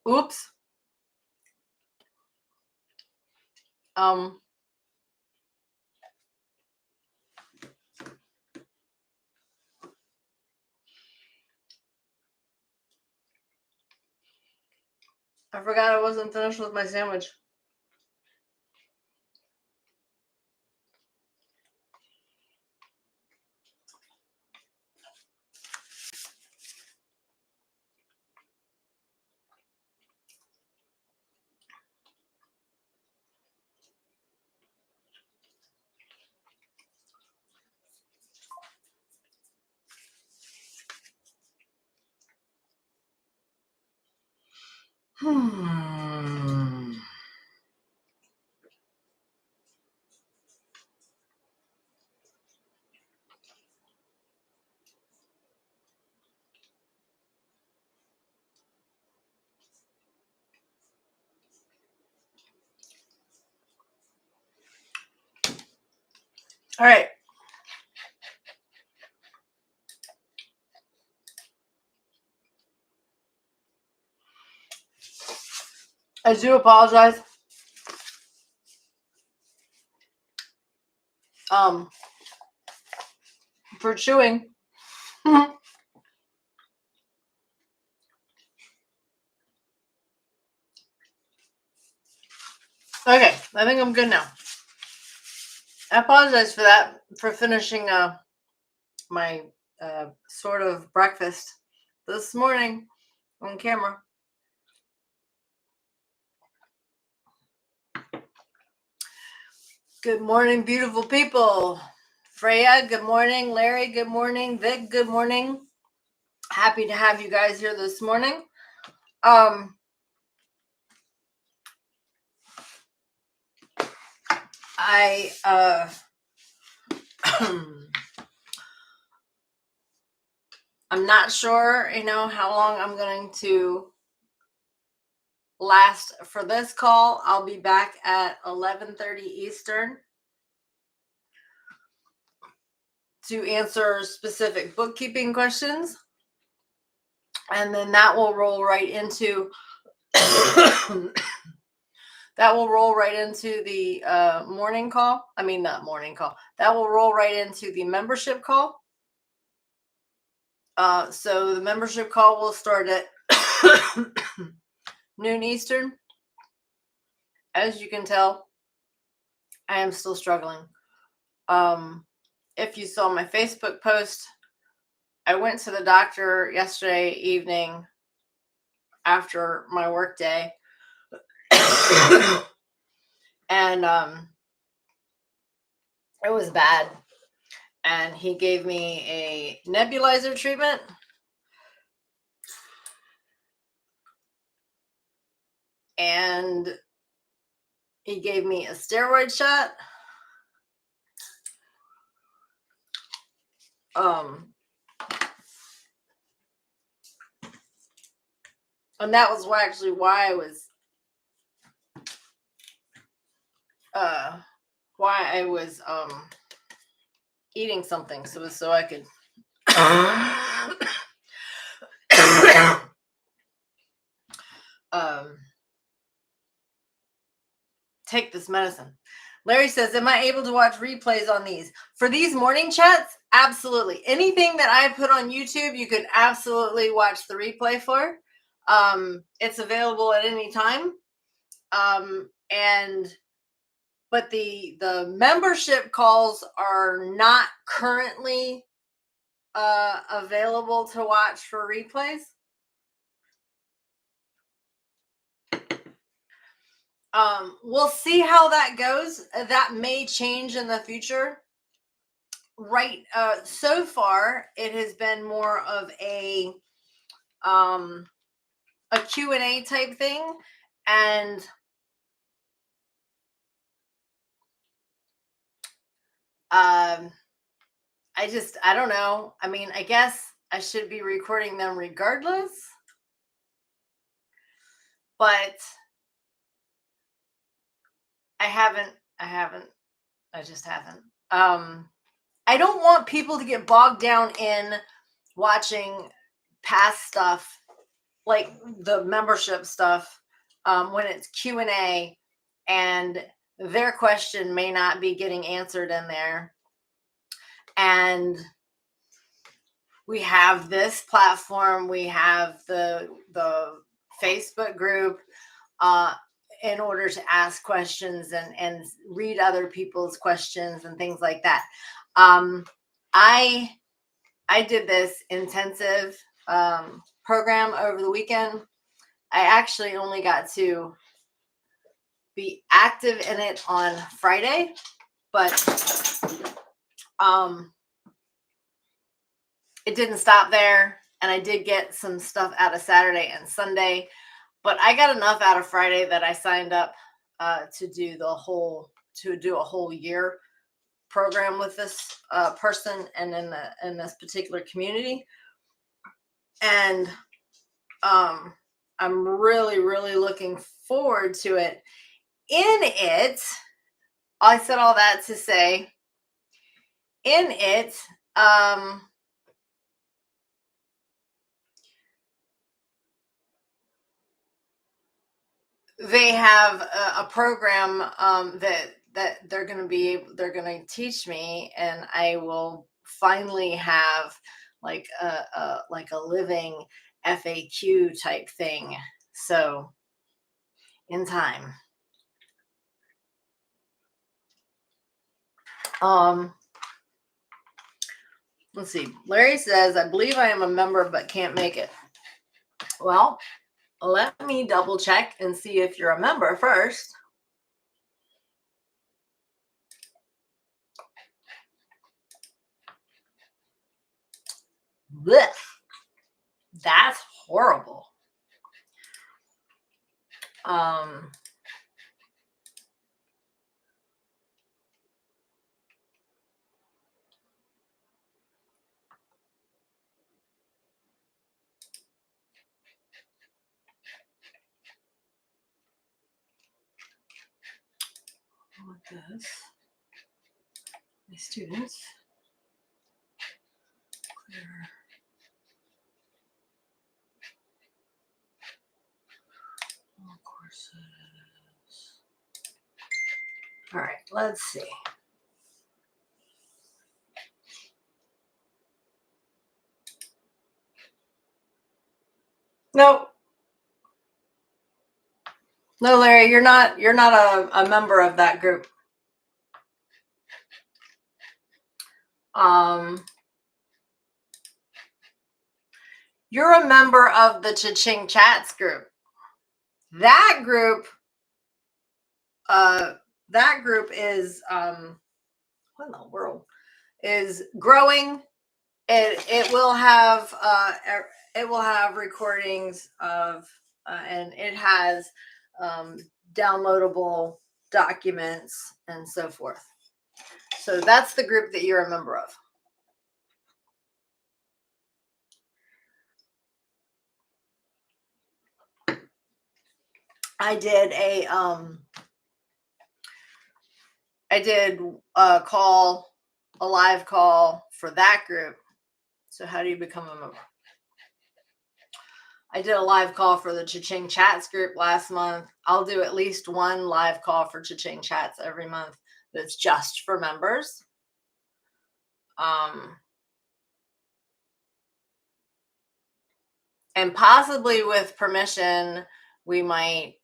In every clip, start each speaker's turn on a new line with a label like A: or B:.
A: Oops. I forgot I wasn't finished with my sandwich. All right. I do apologize. For chewing. Okay, I think I'm good now. I apologize for that, for finishing my sort of breakfast this morning on camera. Good morning, beautiful people. Freya, good morning. Larry, good morning. Vic, good morning. Happy to have you guys here this morning. I'm not sure, how long I'm going to last for this call. I'll be back at 11:30 Eastern to answer specific bookkeeping questions. And then that will roll right into the morning call. I mean, not morning call. That will roll right into the membership call. So the membership call will start at noon Eastern. As you can tell, I am still struggling. If you saw my Facebook post, I went to the doctor yesterday evening after my work day. And it was bad. And he gave me a nebulizer treatment. And he gave me a steroid shot. And that was why I was eating something, so I could take this medicine. Larry says, am I able to watch replays on these? For these morning chats, absolutely. Anything that I put on YouTube, you can absolutely watch the replay for. It's available at any time. But the membership calls are not currently available to watch for replays. We'll see how that goes. That may change in the future. Right. So far, it has been more of a Q&A type thing. And I don't know. I mean, I guess I should be recording them regardless. But I just haven't. I don't want people to get bogged down in watching past stuff like the membership stuff, when it's Q&A and their question may not be getting answered in there. And we have this platform, we have the Facebook group, in order to ask questions and read other people's questions and things like that. I did this intensive program over the weekend. I actually only got to be active in it on Friday, but it didn't stop there. And I did get some stuff out of Saturday and Sunday, but I got enough out of Friday that I signed up to do a whole year program with this person and in this particular community. And I'm really, really looking forward to it. In it, I said all that to say, in it, they have a program that they're going to teach me, and I will finally have like a living FAQ type thing. So in time. Let's see. Larry says, I believe I am a member but can't make it. Well, let me double check and see if you're a member first. Blech. That's horrible. Like this. My students. Clear. All courses. All right, let's see. Nope. No, Larry, you're not a member of that group. You're a member of the Cha-Ching Chats group. That group is what in the world is growing. It will have recordings of and it has downloadable documents and so forth. So that's the group that you're a member of. I did a live call for that group. So how do you become a member? I did a live call for the Cha-Ching Chats group last month. I'll do at least one live call for Cha-Ching Chats every month that's just for members. And possibly with permission, we might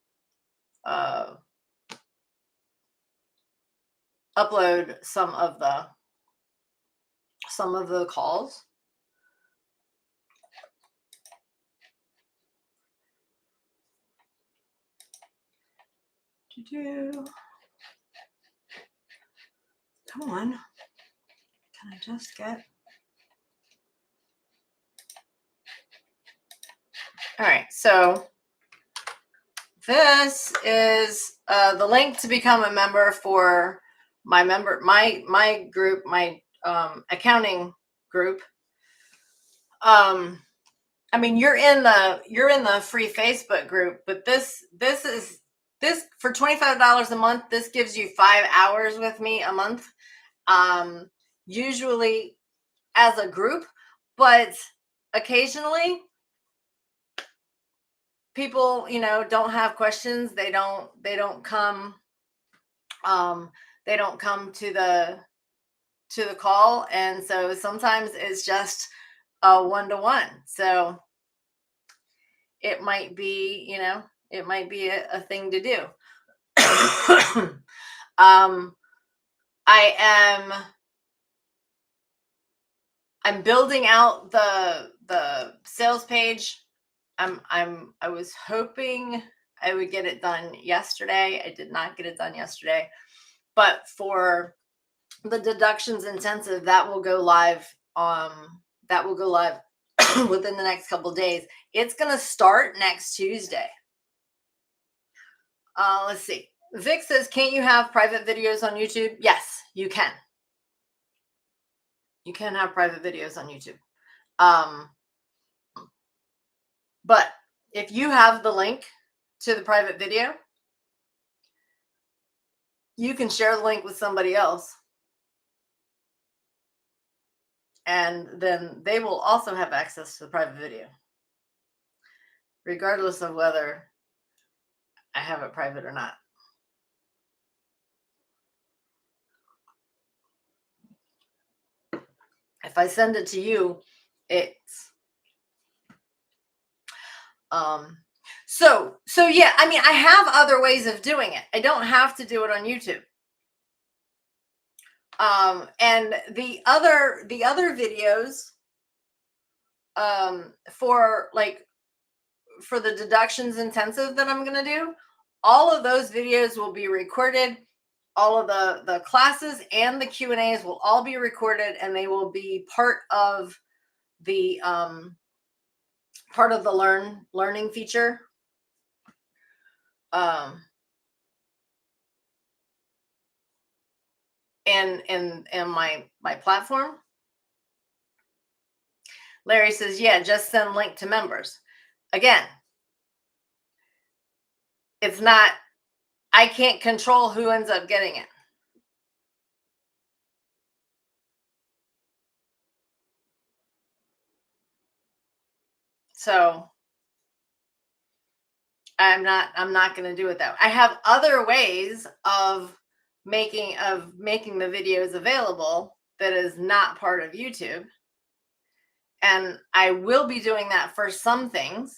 A: upload some of the calls. Come on. Can I just get? All right. So this is the link to become a member for my group, my accounting group. I mean, you're in the free Facebook group, but this for $25 a month. This gives you 5 hours with me a month, usually as a group, but occasionally people, don't have questions, they don't come to the call, and so sometimes it's just a one-to-one. So it might be, a thing to do. I'm building out the sales page. I was hoping I would get it done yesterday. I did not get it done yesterday, but for the deductions intensive, that will go live. Within the next couple of days. It's going to start next Tuesday. Let's see. Vic says, can't you have private videos on YouTube? Yes, you can. You can have private videos on YouTube. But if you have the link to the private video, you can share the link with somebody else. And then they will also have access to the private video, regardless of whether I have it private or not. If I send it to you, it's so yeah, I mean, I have other ways of doing it. I don't have to do it on YouTube. And the other videos, for the deductions intensive that I'm going to do, all of those videos will be recorded. All of the classes and the Q&As will all be recorded, and they will be part of the learning feature. And my platform. Larry says, yeah, just send link to members. Again, it's not, I can't control who ends up getting it. So I'm not going to do it that way. I have other ways of making the videos available that is not part of YouTube. And I will be doing that for some things.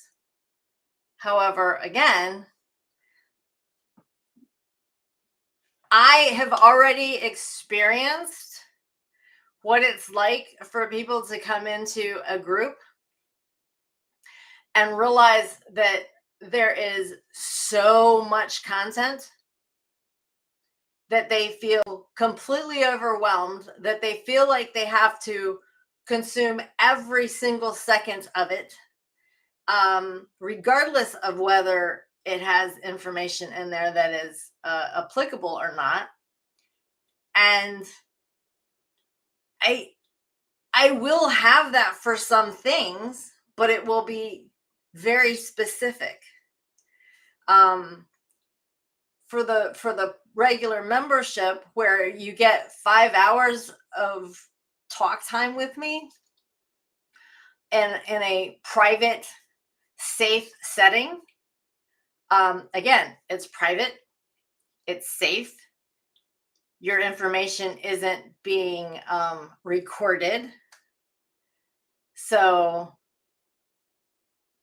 A: However, again, I have already experienced what it's like for people to come into a group and realize that there is so much content that they feel completely overwhelmed, that they feel like they have to consume every single second of it, regardless of whether it has information in there that is applicable or not. And I will have that for some things, but it will be very specific. For the regular membership, where you get 5 hours of talk time with me in a private, safe setting. Again, it's private, it's safe. Your information isn't being recorded. So,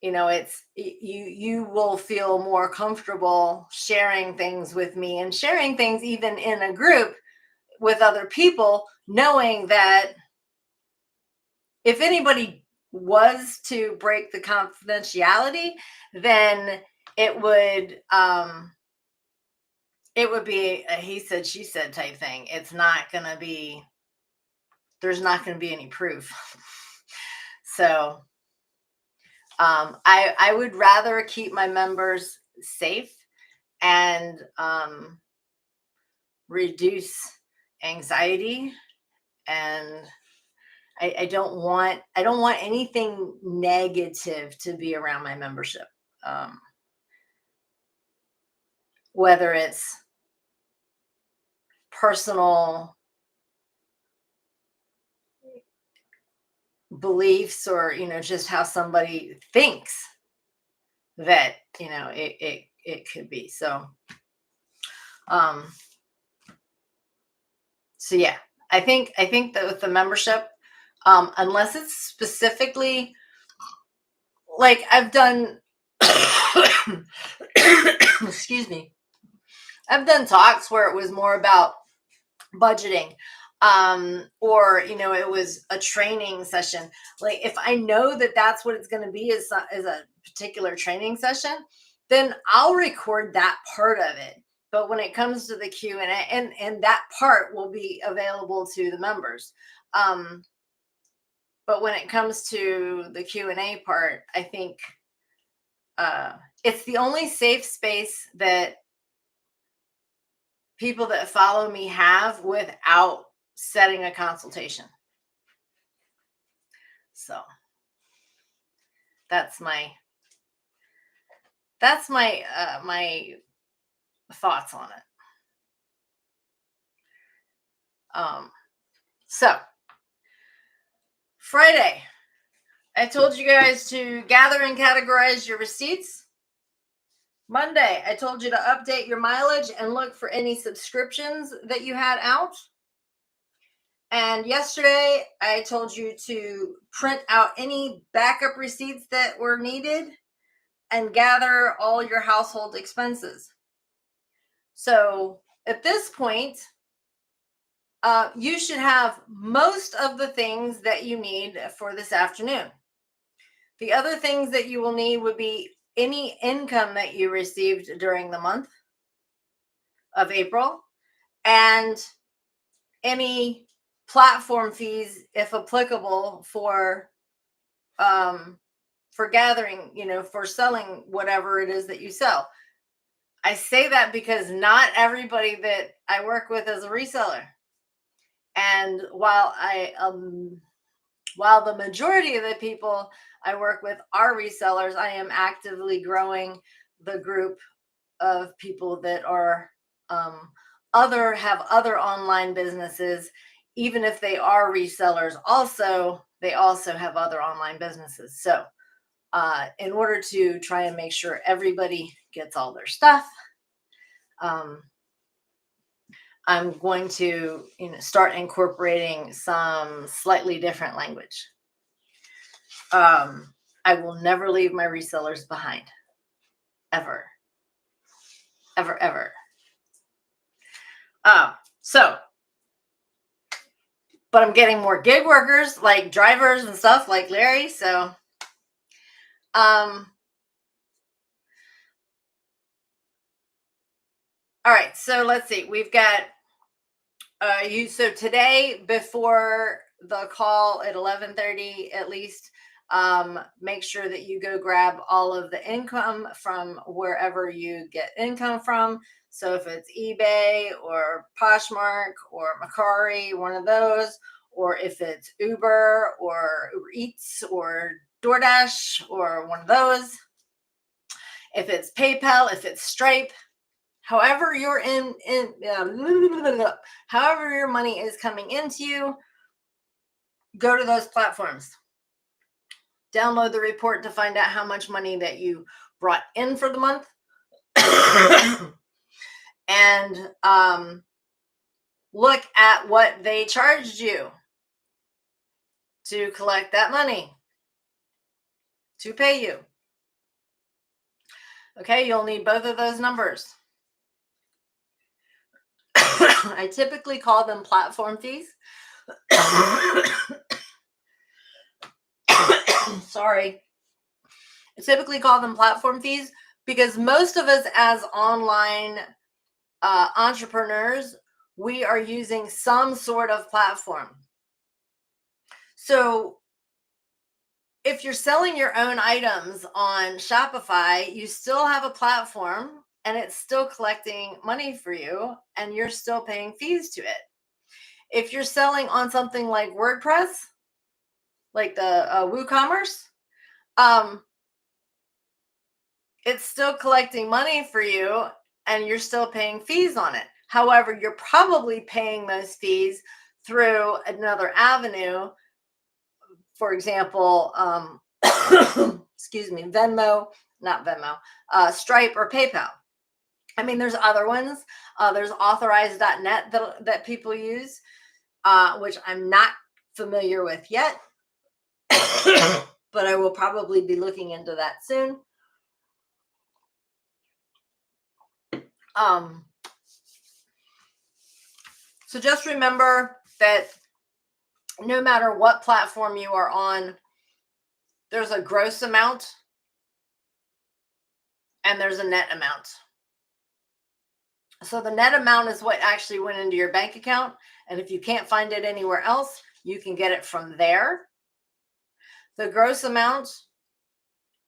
A: it's you will feel more comfortable sharing things with me, and sharing things even in a group with other people, knowing that if anybody was to break the confidentiality, then it would be a he said, she said type thing. It's not going to be, there's not going to be any proof. So I would rather keep my members safe and reduce anxiety. And I don't want anything negative to be around my membership. Whether it's personal beliefs or, just how somebody thinks. that, it could be. So, so yeah, I think that with the membership, unless it's specifically like I've done, excuse me, I've done talks where it was more about budgeting, or it was a training session. Like if I know that that's what it's going to be, is a particular training session, then I'll record that part of it. But when it comes to the Q&A, and that part will be available to the members, but when it comes to the Q&A part, I think it's the only safe space that people that follow me have without setting a consultation. So that's my my thoughts on it. So Friday, I told you guys to gather and categorize your receipts. Monday, I told you to update your mileage and look for any subscriptions that you had out. And yesterday, I told you to print out any backup receipts that were needed and gather all your household expenses. So at this point, you should have most of the things that you need for this afternoon. The other things that you will need would be any income that you received during the month of April, and any platform fees, if applicable, for gathering, for selling whatever it is that you sell. I say that because not everybody that I work with is a reseller. And while the majority of the people I work with are resellers, I am actively growing the group of people that are have other online businesses. Even if they are resellers, they also have other online businesses. So in order to try and make sure everybody gets all their stuff, I'm going to start incorporating some slightly different language. I will never leave my resellers behind. Ever. Ever, ever. But I'm getting more gig workers, like drivers and stuff, like Larry. So, all right. So let's see. We've got so today, before the call at 11:30 at least, make sure that you go grab all of the income from wherever you get income from. So if it's eBay or Poshmark or Mercari, one of those, or if it's Uber or Uber Eats or DoorDash or one of those, if it's PayPal, if it's Stripe, however you're however your money is coming into you, go to those platforms. Download the report to find out how much money that you brought in for the month. And look at what they charged you to collect that money, to pay you. Okay, you'll need both of those numbers. I typically call them platform fees. Sorry. I typically call them platform fees because most of us as online entrepreneurs, we are using some sort of platform. So if you're selling your own items on Shopify, you still have a platform and it's still collecting money for you and you're still paying fees to it. If you're selling on something like WordPress, like the WooCommerce, it's still collecting money for you and you're still paying fees on it. However, you're probably paying those fees through another avenue. For example, excuse me, Venmo, not Venmo, Stripe or PayPal. I mean, there's other ones. There's authorize.net that people use, which I'm not familiar with yet, but I will probably be looking into that soon. So just remember that no matter what platform you are on, there's a gross amount and there's a net amount. So the net amount is what actually went into your bank account. And if you can't find it anywhere else, you can get it from there. The gross amount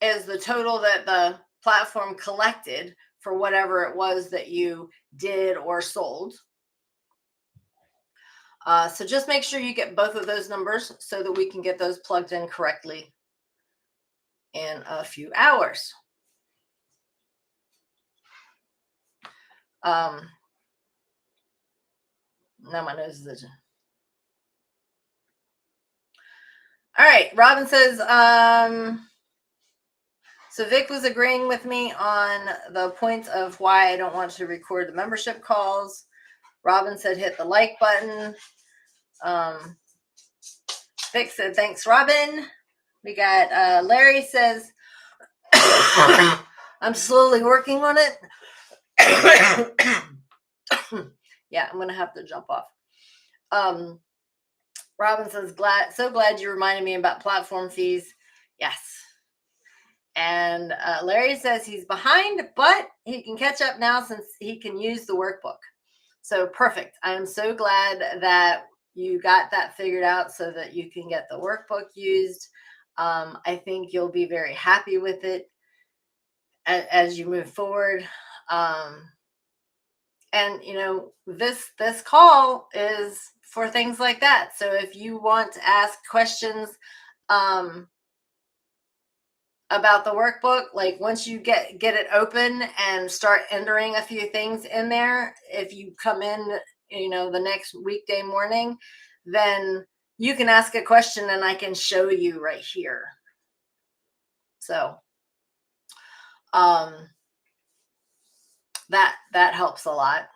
A: is the total that the platform collected for whatever it was that you did or sold. So just make sure you get both of those numbers so that we can get those plugged in correctly in a few hours. Now my nose is itching. All right, Robin says, so Vic was agreeing with me on the points of why I don't want to record the membership calls. Robin said, hit the like button. Vic said, thanks, Robin. We got Larry says, I'm slowly working on it. Yeah, I'm going to have to jump off. Robin says, so glad you reminded me about platform fees. Yes. And Larry says he's behind, but he can catch up now since he can use the workbook. So perfect. I am so glad that you got that figured out so that you can get the workbook used. I think you'll be very happy with it as you move forward. And you know, this call is for things like that. So if you want to ask questions about the workbook, like once you get it open and start entering a few things in there, if you come in, you know, the next weekday morning, then you can ask a question and I can show you right here. So that helps a lot.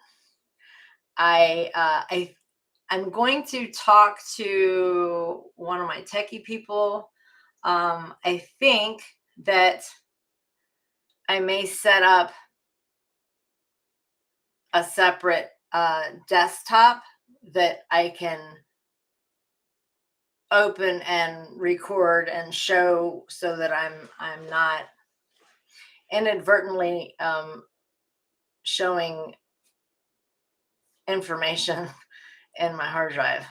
A: I'm going to talk to one of my techie people. I think that I may set up a separate desktop that I can open and record and show so that I'm not inadvertently showing information in my hard drive.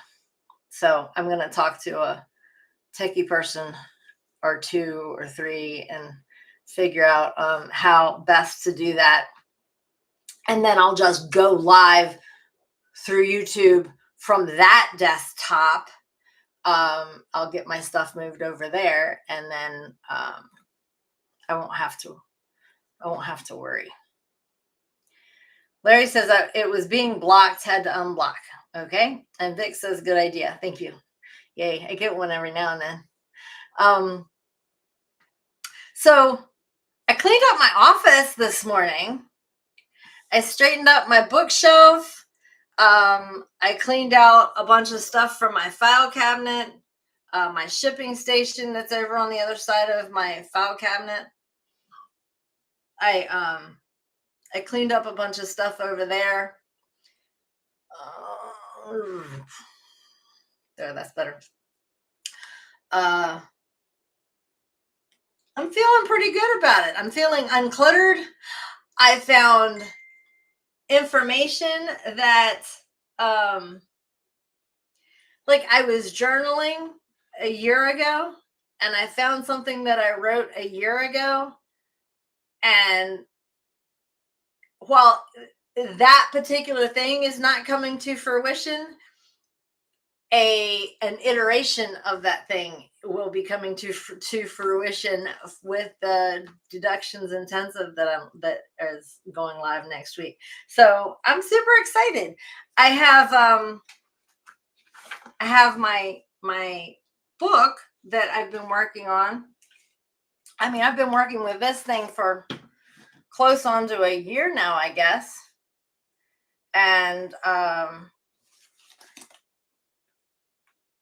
A: So I'm going to talk to a techie person or two or three and figure out how best to do that. And then I'll just go live through YouTube from that desktop. I'll get my stuff moved over there, and then I won't have to worry. Larry says that it was being blocked, had to unblock. Okay. And Vic says, good idea. Thank you. Yay. I get one every now and then. So I cleaned up my office this morning. I straightened up my bookshelf. I cleaned out a bunch of stuff from my file cabinet, my shipping station that's over on the other side of my file cabinet. I cleaned up a bunch of stuff over there. There, that's better. I'm feeling pretty good about it. I'm feeling uncluttered. I found information that, like I was journaling a year ago, and I found something that I wrote a year ago. And while that particular thing is not coming to fruition, an iteration of that thing will be coming to fruition with the deductions intensive that is going live next week. So I'm super excited. I have my book that I've been working on. I mean, I've been working with this thing for close on to a year now, I guess. And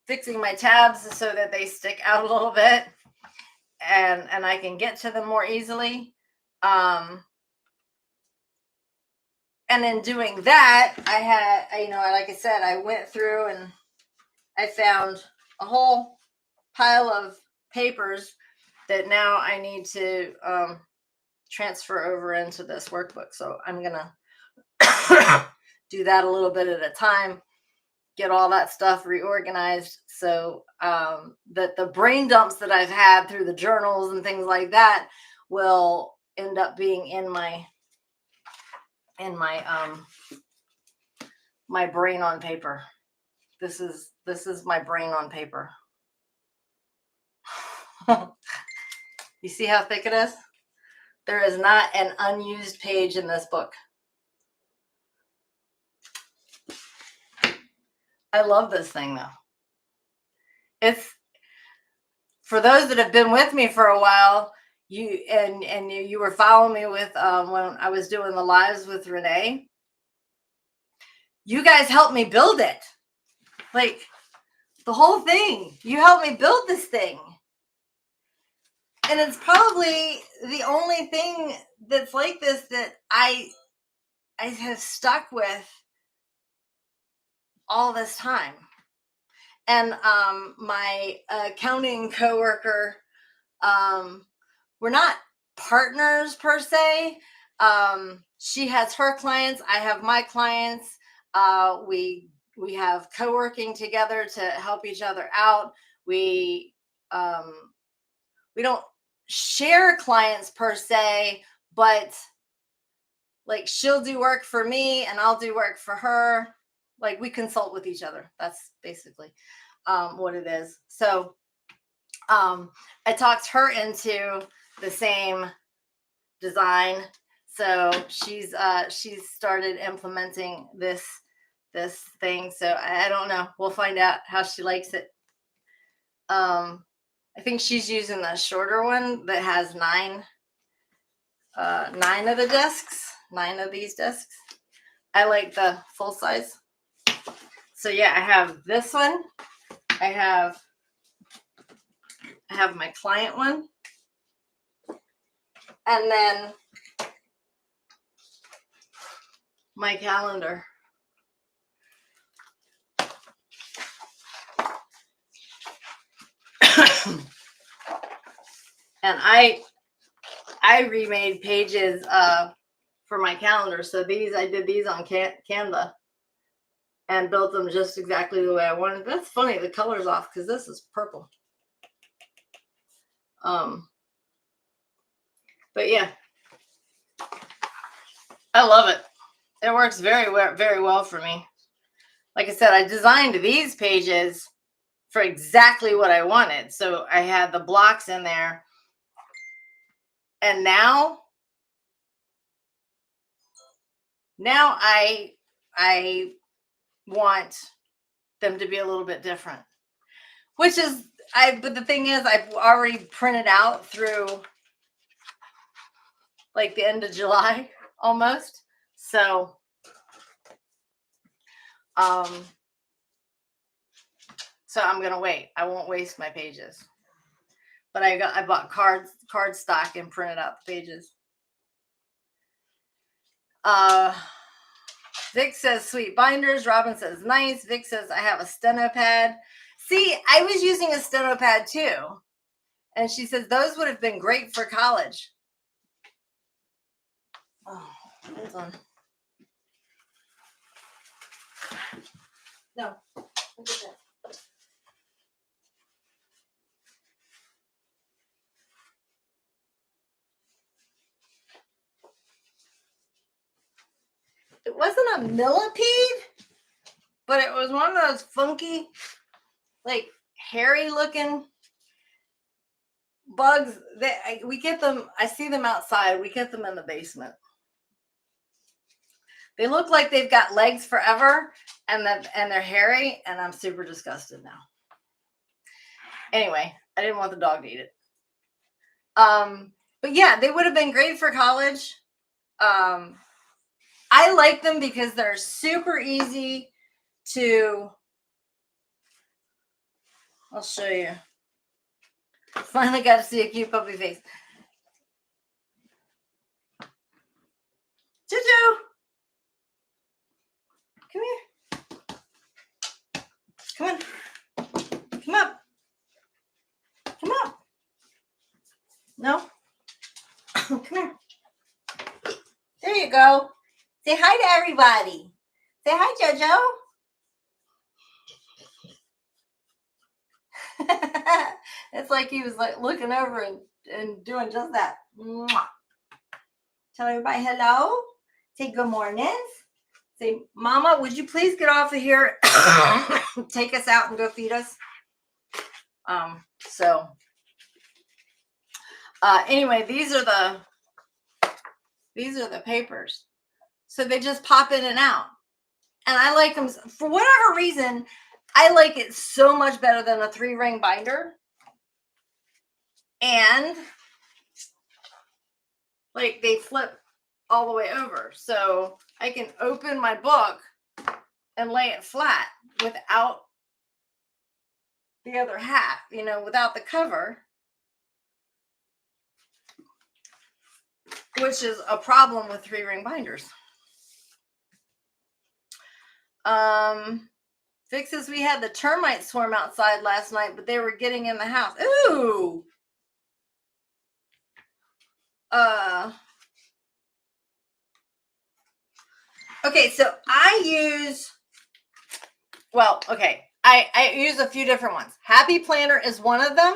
A: fixing my tabs so that they stick out a little bit and I can get to them more easily. And in doing that, I had, like I said, I went through and I found a whole pile of papers that now I need to transfer over into this workbook. So I'm going to do that a little bit at a time, get all that stuff reorganized so that the brain dumps that I've had through the journals and things like that will end up being in my my brain on paper. This is my brain on paper. You see how thick it is? There is not an unused page in this book. I love this thing though. It's for those that have been with me for a while, you were following me with when I was doing the lives with Renee. You guys helped me build it. Like the whole thing. You helped me build this thing. And it's probably the only thing that's like this that I have stuck with all this time. And my accounting coworker, we're not partners per se. She has her clients, I have my clients. We have co-working together to help each other out. We don't share clients per se, but like she'll do work for me and I'll do work for her. Like we consult with each other. That's basically what it is. So I talked her into the same design. So she's started implementing this thing. So I don't know. We'll find out how she likes it. I think she's using the shorter one that has 9 of the desks, 9 of these desks. I like the full size. So yeah, I have this one. I have my client one. And then my calendar. And I remade pages for my calendar. So I did these on Canva and built them just exactly the way I wanted. That's funny, the color's off because this is purple. But yeah, I love it. It works very well for me. Like I said, I designed these pages for exactly what I wanted. So I had the blocks in there. And now I want them to be a little bit different. But the thing is, I've already printed out through like the end of July almost. So so I'm gonna wait. I won't waste my pages. But I bought card stock and printed out the pages. Vic says sweet binders. Robin says nice. Vic says I have a steno pad. See, I was using a steno pad too. And she says those would have been great for college. Oh, hold on. No, look at that. It wasn't a millipede, but it was one of those funky, like hairy looking bugs that we get them. I see them outside. We get them in the basement. They look like they've got legs forever and they're hairy, and I'm super disgusted now. Anyway, I didn't want the dog to eat it. But yeah, they would have been great for college. I like them because they're super easy to, I'll show you. Finally got to see a cute puppy face. Jojo, come here. Come on. Come up. Come up. No? Come here. There you go. Say hi to everybody. Say hi, Jojo. It's like he was like looking over and doing just that. Mwah. Tell everybody hello. Say good morning. Say, Mama, would you please get off of here? Take us out and go feed us. Anyway, these are the papers. So they just pop in and out. And I like them for whatever reason. I like it so much better than a 3-ring binder. And like they flip all the way over. So I can open my book and lay it flat without the other half, without the cover, which is a problem with 3-ring binders. Fixes, we had the termites swarm outside last night, but they were getting in the house. Ooh. Okay, so I use a few different ones. Happy Planner is one of them.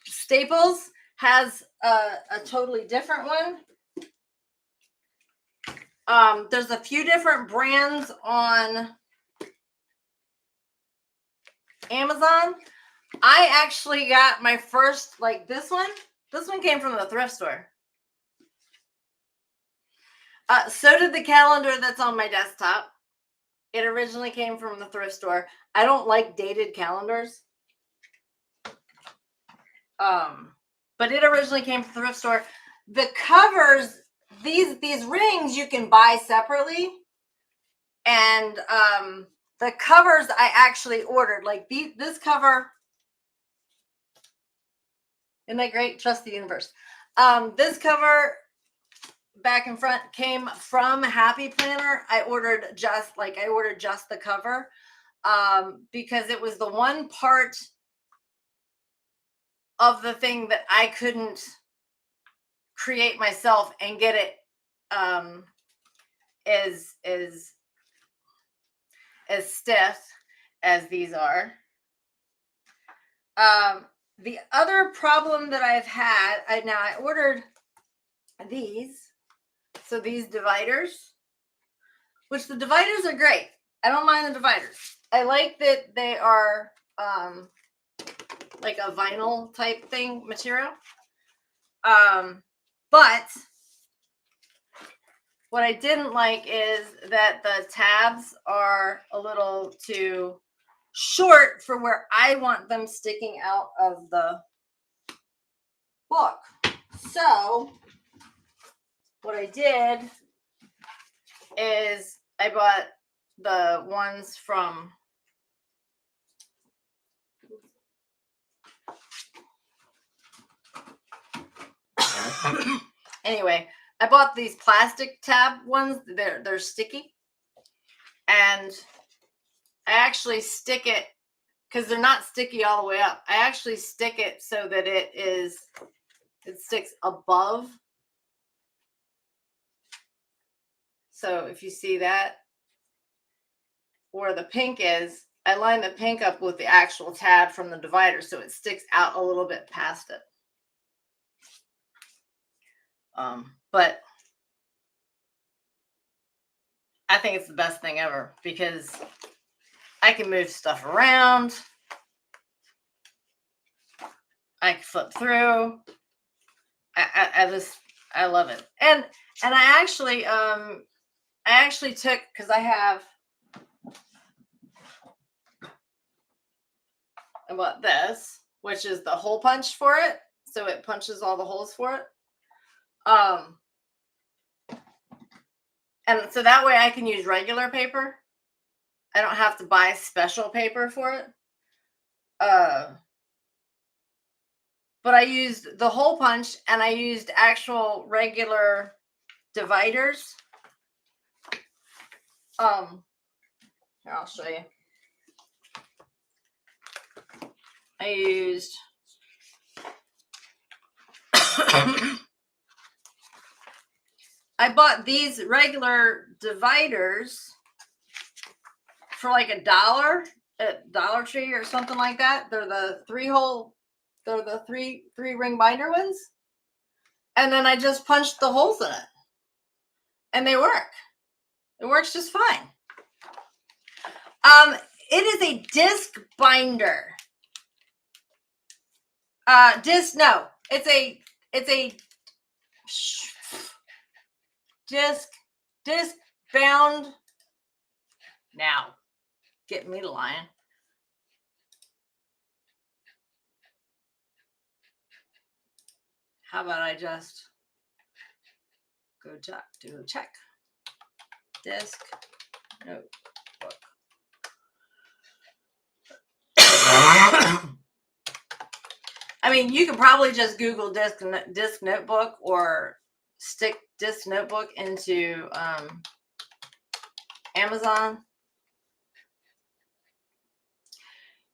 A: Staples has a totally different one. There's a few different brands on Amazon. I actually got my first, like this one. This one came from the thrift store. So did the calendar that's on my desktop. It originally came from the thrift store. I don't like dated calendars. But it originally came from the thrift store. The covers, these rings you can buy separately. And the covers I actually ordered, like this cover. Isn't that great? Trust the universe. This cover back and front came from Happy Planner. I ordered just the cover because it was the one part of the thing that I couldn't create myself and get it as stiff as these are. The other problem that I've had, I ordered these. So these dividers, which the dividers are great. I don't mind the dividers. I like that they are like a vinyl type thing material. But what I didn't like is that the tabs are a little too short for where I want them sticking out of the book. So what I did is I bought the ones from anyway, I bought these plastic tab ones. They're sticky. And I actually stick it because they're not sticky all the way up. I actually stick it so that it sticks above. So if you see that, where the pink is, I line the pink up with the actual tab from the divider so it sticks out a little bit past it. But I think it's the best thing ever because I can move stuff around. I can flip through. I love it. And I actually took, because I have I bought this, which is the hole punch for it. So it punches all the holes for it. And so that way I can use regular paper. I don't have to buy special paper for it. But I used the hole punch and I used actual regular dividers. Here, I'll show you. I used I bought these regular dividers for like $1 at Dollar Tree or something like that. They're the three ring binder ones. And then I just punched the holes in it. And they work. It works just fine. It is a disc binder. It's a disc bound. Now, get me to lying. How about I just do a check. Disc notebook. I mean, you can probably just Google disc notebook or stick disc notebook into Amazon.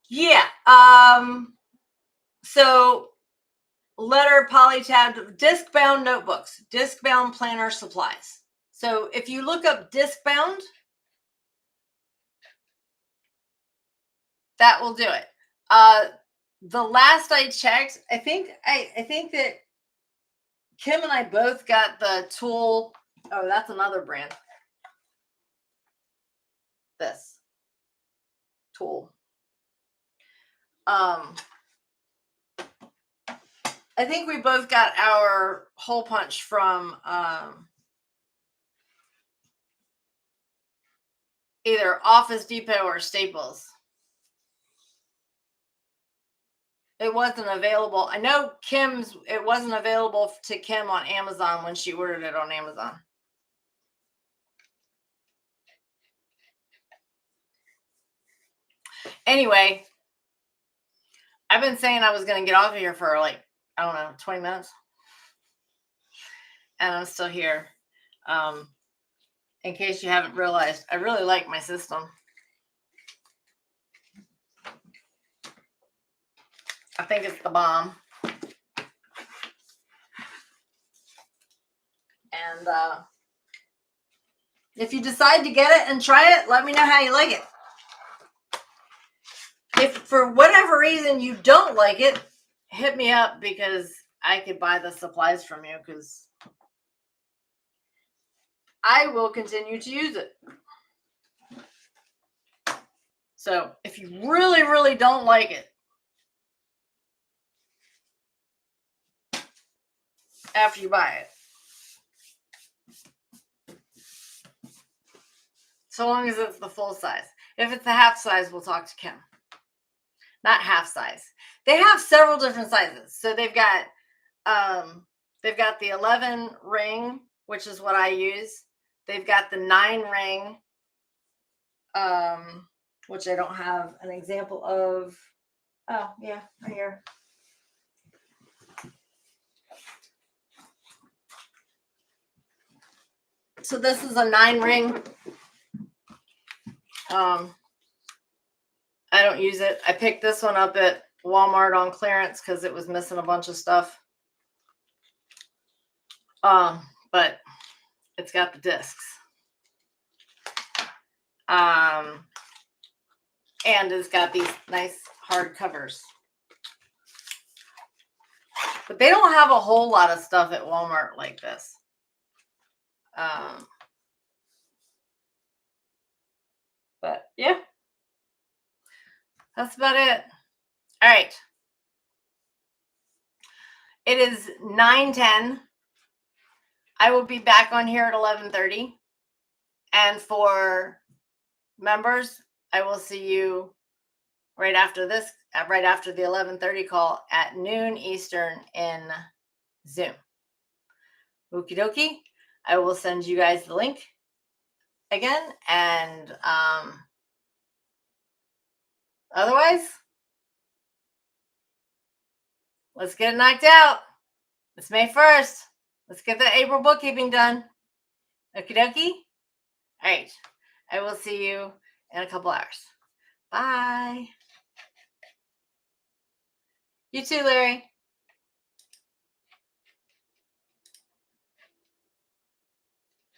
A: Yeah. So letter polytab disc bound notebooks, disc bound planner supplies. So if you look up disc bound, that will do it. The last I checked, I think that Kim and I both got the tool. Oh, that's another brand. This tool. I think we both got our hole punch from either Office Depot or Staples. It wasn't available. I know it wasn't available to Kim on Amazon when she ordered it on Amazon. Anyway, I've been saying I was going to get off of here for like, I don't know, 20 minutes. And I'm still here. In case you haven't realized, I really like my system. I think it's the bomb. And if you decide to get it and try it, let me know how you like it. If for whatever reason you don't like it, hit me up because I could buy the supplies from you because I will continue to use it. So if you really, really don't like it, after you buy it, so long as it's the full size. If it's the half size, we'll talk to Kim. Not half size. They have several different sizes. So they've got the 11 ring, which is what I use. They've got the 9 ring, which I don't have an example of. Oh, yeah, right here. So this is a 9 ring. I don't use it. I picked this one up at Walmart on clearance because it was missing a bunch of stuff. But it's got the discs. And it's got these nice hard covers. But they don't have a whole lot of stuff at Walmart like this. But yeah, that's about it. All right. It is 9:10. I will be back on here at 11:30. And for members, I will see you right after this, right after the 11:30 call at noon Eastern in Zoom. Okie dokie. I will send you guys the link again. And otherwise, let's get it knocked out. It's May 1st. Let's get the April bookkeeping done. Okie dokie. All right. I will see you in a couple hours. Bye. You too, Larry.